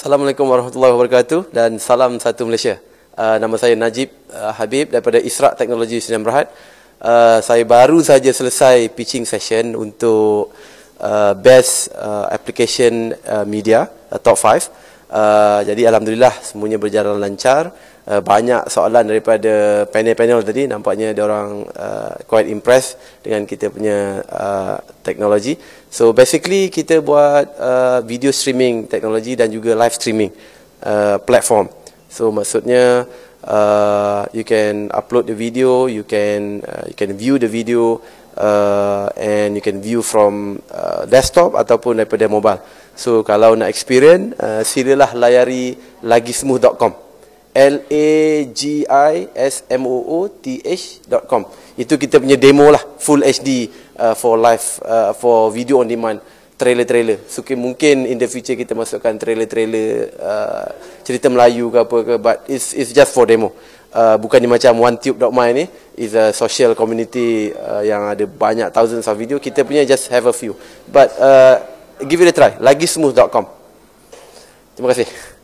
Assalamualaikum warahmatullahi wabarakatuh dan salam satu Malaysia. Nama saya Najib Habib daripada Israq Teknologi Sdn Bhd. Saya baru saja selesai pitching session untuk best application media top 5. Jadi alhamdulillah semuanya berjalan lancar. Banyak soalan daripada panel-panel tadi, nampaknya dia orang quite impressed dengan kita punya teknologi. So basically kita buat video streaming teknologi dan juga live streaming platform. So maksudnya you can upload the video, you can view the video and you can view from desktop ataupun daripada mobile. So kalau nak experience, silalah layari lagismooth.com. lagismooth.com. Itu kita punya demo lah, full HD for live, for video on demand, trailer. So mungkin in the future kita masukkan trailer cerita Melayu ke apa ke, but it's just for demo. Bukannya macam OneTube.my ni is a social community yang ada banyak thousands of video. Kita punya just have a few, but give it a try, lagismooth.com. Terima kasih.